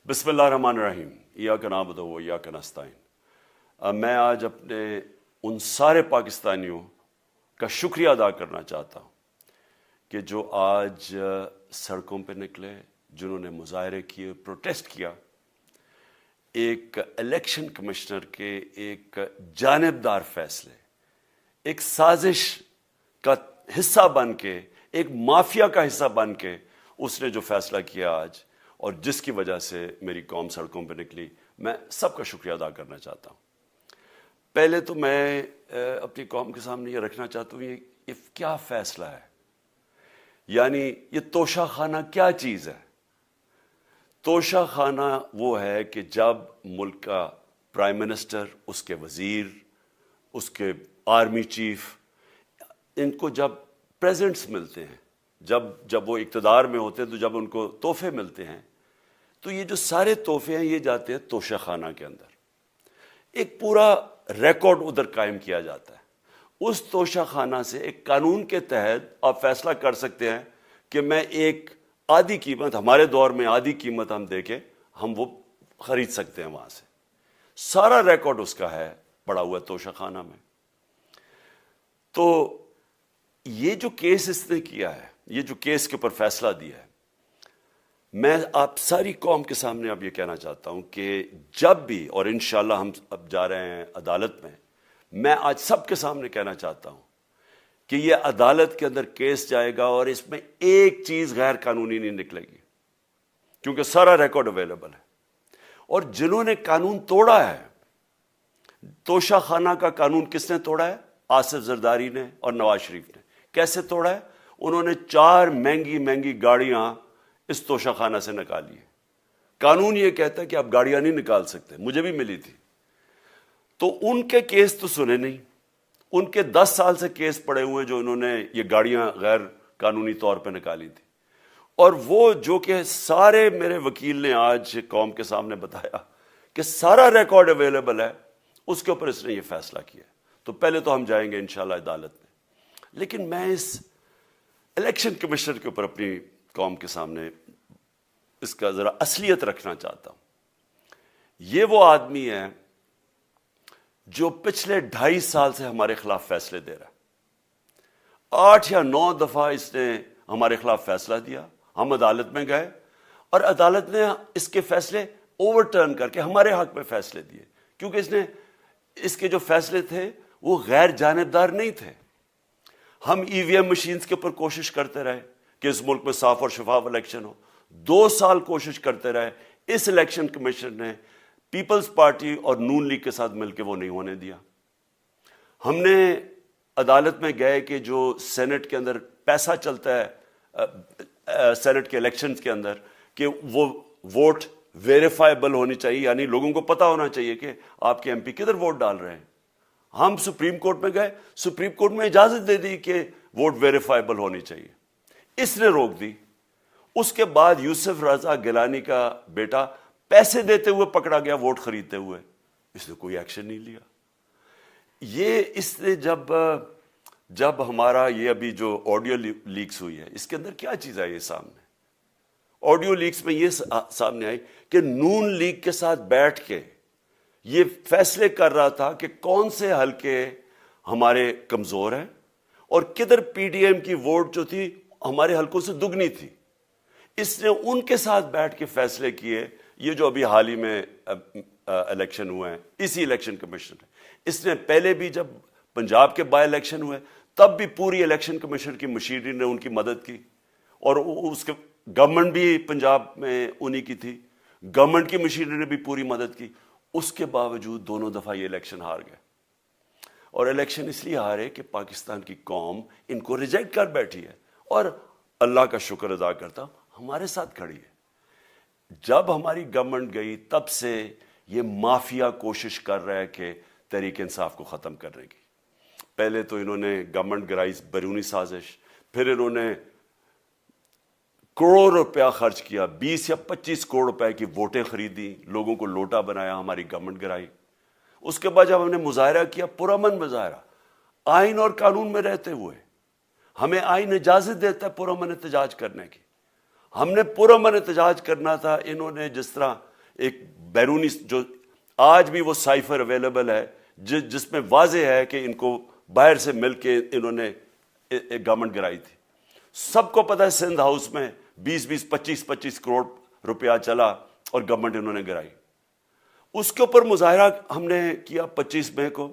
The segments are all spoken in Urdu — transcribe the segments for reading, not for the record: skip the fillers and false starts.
بسم اللہ الرحمن الرحیم ایاک نعبد و ایاک نستعین۔ میں آج اپنے ان سارے پاکستانیوں کا شکریہ ادا کرنا چاہتا ہوں کہ جو آج سڑکوں پہ نکلے، جنہوں نے مظاہرے کیے، پروٹیسٹ کیا، ایک الیکشن کمشنر کے ایک جانبدار فیصلے، ایک سازش کا حصہ بن کے، ایک مافیا کا حصہ بن کے اس نے جو فیصلہ کیا آج، اور جس کی وجہ سے میری قوم سڑکوں پہ نکلی، میں سب کا شکریہ ادا کرنا چاہتا ہوں۔ پہلے تو میں اپنی قوم کے سامنے یہ رکھنا چاہتا ہوں یہ کیا فیصلہ ہے، یعنی یہ توشہ خانہ کیا چیز ہے۔ توشہ خانہ وہ ہے کہ جب ملک کا پرائم منسٹر، اس کے وزیر، اس کے آرمی چیف، ان کو جب پریزنٹس ملتے ہیں، جب وہ اقتدار میں ہوتے ہیں، تو جب ان کو تحفے ملتے ہیں، تو یہ جو سارے تحفے ہیں یہ جاتے ہیں توشہ خانہ کے اندر۔ ایک پورا ریکارڈ ادھر قائم کیا جاتا ہے۔ اس توشہ خانہ سے ایک قانون کے تحت آپ فیصلہ کر سکتے ہیں کہ میں ایک آدھی قیمت، ہمارے دور میں آدھی قیمت ہم دے کے ہم وہ خرید سکتے ہیں وہاں سے۔ سارا ریکارڈ اس کا ہے پڑا ہوا ہے توشہ خانہ میں۔ تو یہ جو کیس اس نے کیا ہے، یہ جو کیس کے اوپر فیصلہ دیا ہے، میں آپ ساری قوم کے سامنے اب یہ کہنا چاہتا ہوں کہ جب بھی، اور انشاءاللہ ہم اب جا رہے ہیں عدالت میں آج سب کے سامنے کہنا چاہتا ہوں کہ یہ عدالت کے اندر کیس جائے گا اور اس میں ایک چیز غیر قانونی نہیں نکلے گی، کیونکہ سارا ریکارڈ اویلیبل ہے۔ اور جنہوں نے قانون توڑا ہے، توشہ خانہ کا قانون کس نے توڑا ہے؟ آصف زرداری نے اور نواز شریف نے۔ کیسے توڑا ہے؟ انہوں نے 4 مہنگی گاڑیاں اس توشہ خانہ سے نکالی ہے۔ قانون یہ کہتا ہے کہ آپ گاڑیاں نہیں نکال سکتے، مجھے بھی ملی تھی۔ تو ان کے کیس تو سنے نہیں، ان کے 10 سال سے کیس پڑے ہوئے جو انہوں نے یہ گاڑیاں غیر قانونی طور پہ نکالی تھی۔ اور وہ جو کہ سارے میرے وکیل نے آج قوم کے سامنے بتایا کہ سارا ریکارڈ اویلیبل ہے، اس کے اوپر اس نے یہ فیصلہ کیا۔ تو پہلے تو ہم جائیں گے انشاءاللہ عدالت میں، لیکن میں اس الیکشن کمشنر کے اوپر اپنی قوم کے سامنے اس کا ذرا اصلیت رکھنا چاہتا ہوں۔ یہ وہ آدمی ہے جو پچھلے 2.5 سال سے ہمارے خلاف فیصلے دے رہا ہے۔ 8 یا 9 دفعہ اس نے ہمارے خلاف فیصلہ دیا، ہم عدالت میں گئے اور عدالت نے اس کے فیصلے اوور ٹرن کر کے ہمارے حق میں فیصلے دیے، کیونکہ اس کے جو فیصلے تھے وہ غیر جانبدار نہیں تھے۔ ہم ای وی ایم مشینز کے اوپر کوشش کرتے رہے کہ اس ملک میں صاف اور شفاف الیکشن ہو، 2 سال کوشش کرتے رہے۔ اس الیکشن کمیشن نے پیپلز پارٹی اور نون لیگ کے ساتھ مل کے وہ نہیں ہونے دیا۔ ہم نے عدالت میں گئے کہ جو سینٹ کے اندر پیسہ چلتا ہے، سینٹ کے الیکشنز کے اندر، کہ وہ ووٹ ویریفائبل ہونی چاہیے، یعنی لوگوں کو پتہ ہونا چاہیے کہ آپ کے ایم پی کدھر ووٹ ڈال رہے ہیں۔ ہم سپریم کورٹ میں گئے، سپریم کورٹ میں اجازت دے دی کہ ووٹ ویریفائبل ہونی چاہیے، اس نے روک دی۔ اس کے بعد یوسف رضا گیلانی کا بیٹا پیسے دیتے ہوئے پکڑا گیا ووٹ خریدتے ہوئے، اس نے کوئی ایکشن نہیں لیا۔ یہ اس نے جب ہمارا یہ ابھی جو آڈیو لیکس ہوئی ہے، اس کے اندر کیا چیز آئی ہے سامنے؟ آڈیو لیکس میں یہ سامنے آئی کہ نون لیگ کے ساتھ بیٹھ کے یہ فیصلے کر رہا تھا کہ کون سے حلقے ہمارے کمزور ہیں اور کدھر پی ڈی ایم کی ووٹ جو تھی ہمارے حلقوں سے دگنی تھی۔ اس نے ان کے ساتھ بیٹھ کے فیصلے کیے۔ یہ جو ابھی حال ہی میں الیکشن ہوئے ہیں، اسی الیکشن کمیشن نے، اس نے پہلے بھی جب پنجاب کے بائی الیکشن ہوئے تب بھی پوری الیکشن کمیشن کی مشینری نے ان کی مدد کی، اور اس کے گورنمنٹ بھی پنجاب میں انہی کی تھی، گورنمنٹ کی مشینری نے بھی پوری مدد کی۔ اس کے باوجود دونوں دفعہ یہ الیکشن ہار گئے، اور الیکشن اس لیے ہارے کہ پاکستان کی قوم ان کو ریجیکٹ کر بیٹھی ہے، اور اللہ کا شکر ادا کرتا ہوں ہمارے ساتھ کھڑی ہے۔ جب ہماری گورنمنٹ گئی تب سے یہ مافیا کوشش کر رہا ہے کہ تحریک انصاف کو ختم کرنے کی۔ پہلے تو انہوں نے گورنمنٹ گرائی بیرونی سازش، پھر انہوں نے کروڑ روپیہ خرچ کیا، 20 یا 25 کروڑ روپے کی ووٹیں خریدی، لوگوں کو لوٹا بنایا، ہماری گورنمنٹ گرائی۔ اس کے بعد جب ہم نے مظاہرہ کیا، پرامن مظاہرہ، آئین اور قانون میں رہتے ہوئے، ہمیں آئین اجازت دیتا ہے پرامن احتجاج کرنے کی، ہم نے پرامن احتجاج کرنا تھا۔ انہوں نے جس طرح ایک بیرونی جو آج بھی وہ سائفر اویلیبل ہے جس میں واضح ہے کہ ان کو باہر سے مل کے انہوں نے ایک گورنمنٹ گرائی تھی. سب کو پتہ ہے سندھ ہاؤس میں 20-25 کروڑ روپیہ چلا اور گورنمنٹ انہوں نے گرائی. اس کے اوپر مظاہرہ ہم نے کیا 25 مئی کو.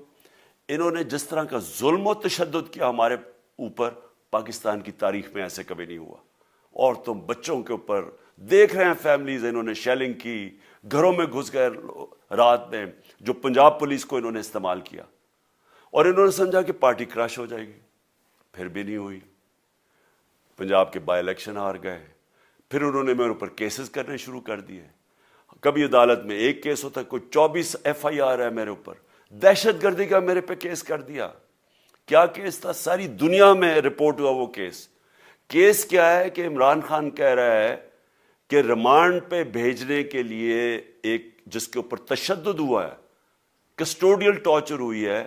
انہوں نے جس طرح کا ظلم و تشدد کیا ہمارے اوپر پاکستان کی تاریخ میں ایسے کبھی نہیں ہوا. عورتوں بچوں کے اوپر دیکھ رہے ہیں فیملیز, انہوں نے شیلنگ کی, گھروں میں گھس گئے رات میں, جو پنجاب پولیس کو انہوں نے استعمال کیا, اور انہوں نے سمجھا کہ پارٹی کراش ہو جائے گی. پھر بھی نہیں ہوئی. پنجاب کے بائی الیکشن ہار گئے. پھر انہوں نے میرے اوپر کیسز کرنے شروع کر دیے. کبھی عدالت میں ایک کیس ہوتا, کوئی 24 FIR ہے میرے اوپر. دہشت گردی کا میرے پہ کیس کر دیا. کیا کیس تھا؟ ساری دنیا میں رپورٹ ہوا وہ کیس. کیس کیا ہے کہ عمران خان کہہ رہا ہے کہ ریمانڈ پہ بھیجنے کے لیے ایک جس کے اوپر تشدد ہوا ہے, کسٹوڈیل ٹارچر ہوئی ہے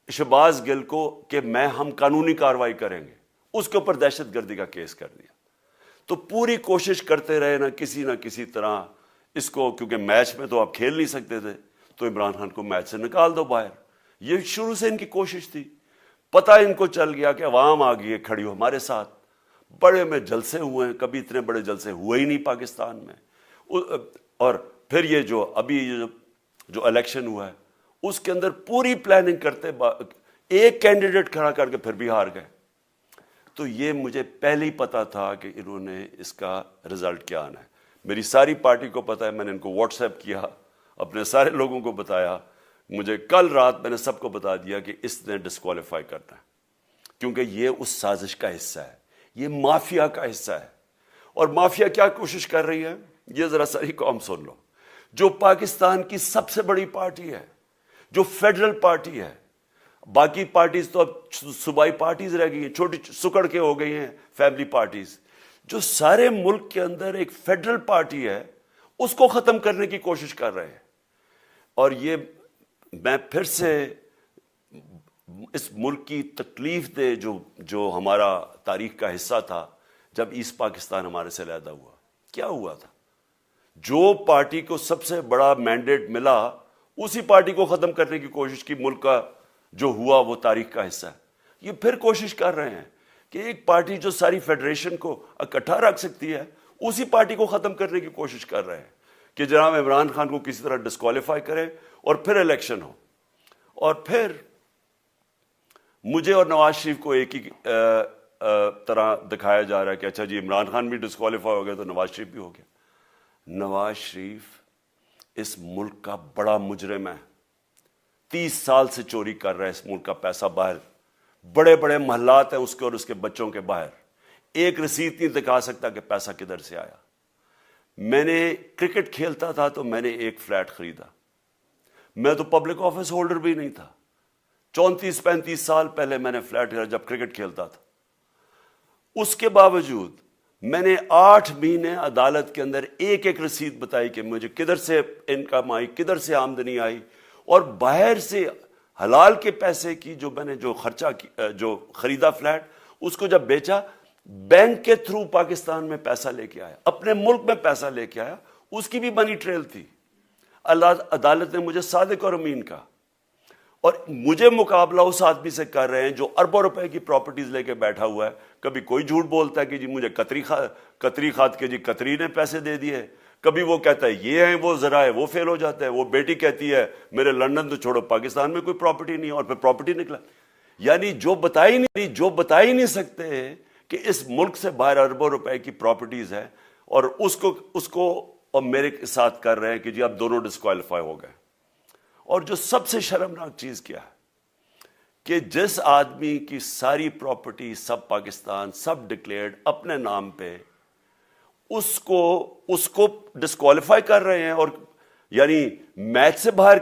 شہباز گل کو, کہ ہم قانونی کارروائی کریں گے, اس کے اوپر دہشت گردی کا کیس کر دیا. تو پوری کوشش کرتے رہے نہ کسی طرح اس کو, کیونکہ میچ میں تو آپ کھیل نہیں سکتے تھے, تو عمران خان کو میچ سے نکال دو باہر. یہ شروع سے ان کی کوشش تھی. پتہ ان کو چل گیا کہ عوام آ گئی ہے کھڑی ہو ہمارے ساتھ. بڑے میں جلسے ہوئے ہیں, کبھی اتنے بڑے جلسے ہوئے ہی نہیں پاکستان میں. اور پھر یہ جو ابھی جو الیکشن ہوا ہے اس کے اندر پوری پلاننگ کرتے ایک کینڈیڈیٹ کھڑا کر کے پھر بھی ہار گئے. تو یہ مجھے پہلے ہی پتا تھا کہ انہوں نے اس کا رزلٹ کیا آنا ہے. میری ساری پارٹی کو پتا ہے, میں نے ان کو واٹس ایپ کیا, اپنے سارے لوگوں کو بتایا. مجھے کل رات میں نے سب کو بتا دیا کہ اس نے ڈسکوالیفائی کرنا ہے, کیونکہ یہ اس سازش کا حصہ ہے, یہ مافیا کا حصہ ہے. اور مافیا کیا کوشش کر رہی ہے, یہ ذرا ساری قوم سن لو. جو پاکستان کی سب سے بڑی پارٹی ہے, جو فیڈرل پارٹی ہے, باقی پارٹیز تو اب صوبائی پارٹیز رہ گئی ہیں, چھوٹی سکڑ کے ہو گئی ہیں فیملی پارٹیز. جو سارے ملک کے اندر ایک فیڈرل پارٹی ہے, اس کو ختم کرنے کی کوشش کر رہے ہیں. اور یہ میں پھر سے اس ملک کی تکلیف دے جو ہمارا تاریخ کا حصہ تھا, جب ایسٹ پاکستان ہمارے سے علیحدہ ہوا, کیا ہوا تھا؟ جو پارٹی کو سب سے بڑا مینڈیٹ ملا, اسی پارٹی کو ختم کرنے کی کوشش کی. ملک کا جو ہوا وہ تاریخ کا حصہ ہے. یہ پھر کوشش کر رہے ہیں کہ ایک پارٹی جو ساری فیڈریشن کو اکٹھا رکھ سکتی ہے, اسی پارٹی کو ختم کرنے کی کوشش کر رہے ہیں کہ جناب عمران خان کو کسی طرح ڈسکوالیفائی کریں اور پھر الیکشن ہو. اور پھر مجھے اور نواز شریف کو ایک ہی طرح دکھایا جا رہا ہے کہ اچھا جی عمران خان بھی ڈسکوالیفائی ہو گیا تو نواز شریف بھی ہو گیا. نواز شریف اس ملک کا بڑا مجرم ہے. 30 سال سے چوری کر رہا ہے اس ملک کا پیسہ باہر. بڑے بڑے محلات ہیں اس کے اور اس کے بچوں کے باہر. ایک رسید نہیں دکھا سکتا کہ پیسہ کدھر سے آیا. میں نے کرکٹ کھیلتا تھا تو میں نے ایک فلیٹ خریدا. میں تو پبلک آفس ہولڈر بھی نہیں تھا. 34-35 سال پہلے میں نے فلیٹ خریدا جب کرکٹ کھیلتا تھا. اس کے باوجود میں نے 8 مہینے عدالت کے اندر ایک ایک رسید بتائی کہ مجھے کدھر سے انکم آئی, کدھر سے آمدنی آئی, اور باہر سے حلال کے پیسے کی جو میں نے جو خرچہ جو خریدا فلیٹ, اس کو جب بیچا بینک کے تھرو پاکستان میں پیسہ لے کے آیا, اپنے ملک میں پیسہ لے کے آیا. اس کی بھی منی ٹریل تھی. عدالت نے مجھے صادق اور امین کا, اور مجھے مقابلہ اس آدمی سے کر رہے ہیں جو اربوں روپے کی پراپرٹیز لے کے بیٹھا ہوا ہے. کبھی کوئی جھوٹ بولتا ہے کہ جی مجھے قطری کھاد کے جی قطری نے پیسے دے دیے, کبھی وہ کہتا ہے یہ ہے وہ ذرائع وہ فیل ہو جاتا ہے. وہ بیٹی کہتی ہے میرے لندن تو چھوڑو پاکستان میں کوئی پراپرٹی نہیں ہے, اور پھر پراپرٹی نکلا. یعنی جو بتا ہی نہیں سکتے کہ اس ملک سے باہر اربوں روپے کی پراپرٹیز ہے, اور اس کو اور میرے ساتھ کر رہے ہیں کہ جی اب دونوں ڈسکوالیفائی ہو گئے. اور جو سب سے شرمناک چیز کیا ہے کہ جس آدمی کی ساری پراپرٹی سب پاکستان سب ڈکلیئرڈ اپنے نام پہ, اس کو ڈسکوالیفائی کر رہے ہیں, اور یعنی میچ سے باہر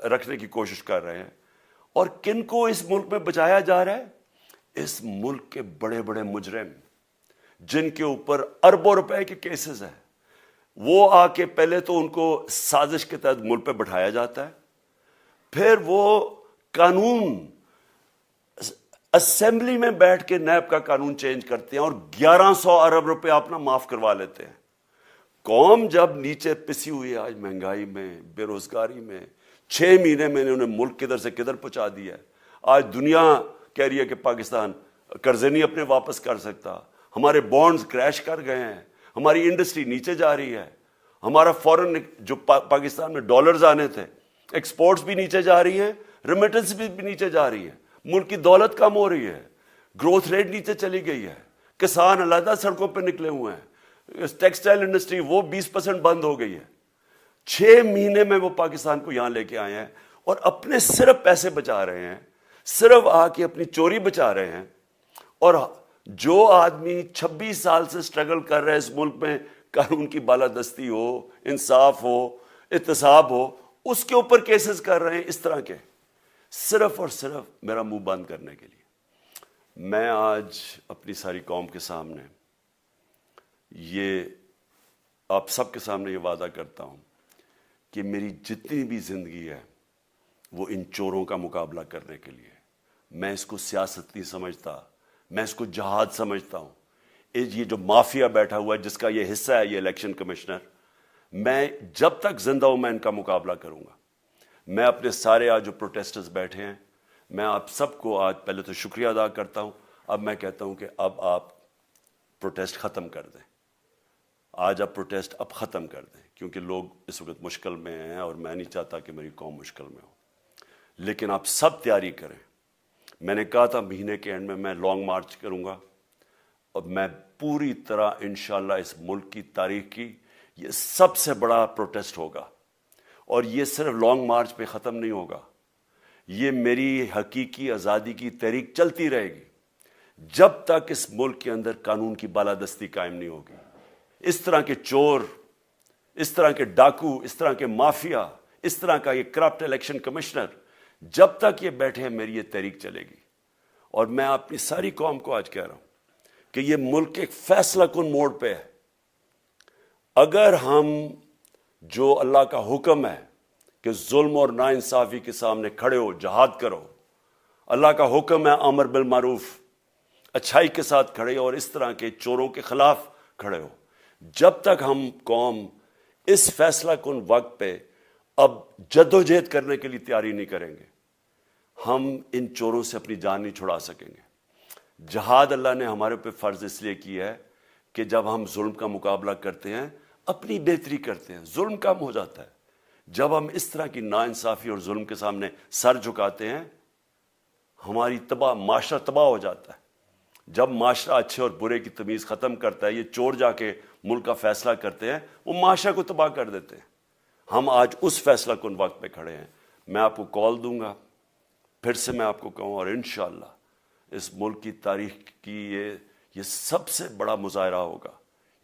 رکھنے کی کوشش کر رہے ہیں. اور کن کو اس ملک میں بچایا جا رہا ہے؟ اس ملک کے بڑے بڑے مجرم جن کے اوپر اربوں روپے کے کیسز ہیں, وہ آ کے پہلے تو ان کو سازش کے تحت ملک پہ بٹھایا جاتا ہے, پھر وہ قانون اسمبلی میں بیٹھ کے نیب کا قانون چینج کرتے ہیں اور 1100 ارب روپے اپنا معاف کروا لیتے ہیں. قوم جب نیچے پسی ہوئی ہے آج مہنگائی میں, بے روزگاری میں, 6 مہینے میں انہوں نے ملک کدھر سے کدھر پہنچا دیا ہے. آج دنیا کہہ رہی ہے کہ پاکستان قرضے نہیں اپنے واپس کر سکتا, ہمارے بانڈز کریش کر گئے ہیں, ہماری انڈسٹری نیچے جا رہی ہے, ہمارا فورن جو پاکستان میں ڈالرز آنے تھے ایکسپورٹس بھی نیچے جا رہی ہیں, ریمیٹنس بھی نیچے جا رہی ہے, ملک کی دولت کم ہو رہی ہے, گروتھ ریٹ نیچے چلی گئی ہے, کسان علیحدہ سڑکوں پہ نکلے ہوئے ہیں, ٹیکسٹائل انڈسٹری وہ 20% بند ہو گئی ہے. 6 مہینے میں وہ پاکستان کو یہاں لے کے آئے ہیں اور اپنے صرف پیسے بچا رہے ہیں, صرف آ کے اپنی چوری بچا رہے ہیں. اور جو آدمی 26 سال سے سٹرگل کر رہے ہیں اس ملک میں, قانون کی بالادستی ہو, انصاف ہو, احتساب ہو, اس کے اوپر کیسز کر رہے ہیں اس طرح کے, صرف اور صرف میرا منہ بند کرنے کے لیے. میں آج اپنی ساری قوم کے سامنے یہ آپ سب کے سامنے یہ وعدہ کرتا ہوں کہ میری جتنی بھی زندگی ہے وہ ان چوروں کا مقابلہ کرنے کے لیے. میں اس کو سیاست نہیں سمجھتا, میں اس کو جہاد سمجھتا ہوں. یہ جو مافیا بیٹھا ہوا ہے جس کا یہ حصہ ہے یہ الیکشن کمشنر, میں جب تک زندہ ہوں میں ان کا مقابلہ کروں گا. میں اپنے سارے آج جو پروٹیسٹرز بیٹھے ہیں, میں آپ سب کو آج پہلے تو شکریہ ادا کرتا ہوں. اب میں کہتا ہوں کہ اب آپ پروٹیسٹ ختم کر دیں. آج آپ پروٹیسٹ اب ختم کر دیں, کیونکہ لوگ اس وقت مشکل میں ہیں اور میں نہیں چاہتا کہ میری قوم مشکل میں ہو. لیکن آپ سب تیاری کریں. میں نے کہا تھا مہینے کے اینڈ میں لانگ مارچ کروں گا, اور میں پوری طرح انشاءاللہ اس ملک کی تاریخ کی یہ سب سے بڑا پروٹیسٹ ہوگا. اور یہ صرف لانگ مارچ پہ ختم نہیں ہوگا, یہ میری حقیقی آزادی کی تحریک چلتی رہے گی جب تک اس ملک کے اندر قانون کی بالادستی قائم نہیں ہوگی. اس طرح کے چور, اس طرح کے ڈاکو, اس طرح کے مافیا, اس طرح کا یہ کرپٹ الیکشن کمشنر, جب تک یہ بیٹھے ہیں میری یہ تحریک چلے گی. اور میں اپنی ساری قوم کو آج کہہ رہا ہوں کہ یہ ملک ایک فیصلہ کن موڑ پہ ہے. اگر ہم جو اللہ کا حکم ہے کہ ظلم اور ناانصافی کے سامنے کھڑے ہو, جہاد کرو, اللہ کا حکم ہے امر بالمعروف, اچھائی کے ساتھ کھڑے ہو اور اس طرح کے چوروں کے خلاف کھڑے ہو, جب تک ہم قوم اس فیصلہ کن وقت پہ اب جدوجہد کرنے کے لیے تیاری نہیں کریں گے, ہم ان چوروں سے اپنی جان نہیں چھڑا سکیں گے. جہاد اللہ نے ہمارے پہ فرض اس لیے کیا ہے کہ جب ہم ظلم کا مقابلہ کرتے ہیں اپنی بہتری کرتے ہیں, ظلم کم ہو جاتا ہے. جب ہم اس طرح کی ناانصافی اور ظلم کے سامنے سر جھکاتے ہیں ہماری معاشرہ تباہ ہو جاتا ہے. جب معاشرہ اچھے اور برے کی تمیز ختم کرتا ہے, یہ چور جا کے ملک کا فیصلہ کرتے ہیں, وہ معاشرہ کو تباہ کر دیتے ہیں. ہم آج اس فیصلہ کن وقت پہ کھڑے ہیں. میں آپ کو کال دوں گا, پھر سے میں آپ کو کہوں, اور انشاءاللہ اس ملک کی تاریخ کی یہ سب سے بڑا مظاہرہ ہوگا,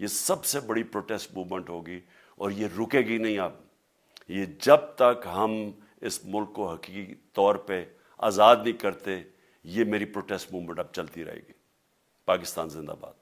یہ سب سے بڑی پروٹیسٹ موومنٹ ہوگی, اور یہ رکے گی نہیں. اب یہ جب تک ہم اس ملک کو حقیقی طور پہ آزاد نہیں کرتے, یہ میری پروٹیسٹ موومنٹ اب چلتی رہے گی. پاکستان زندہ باد.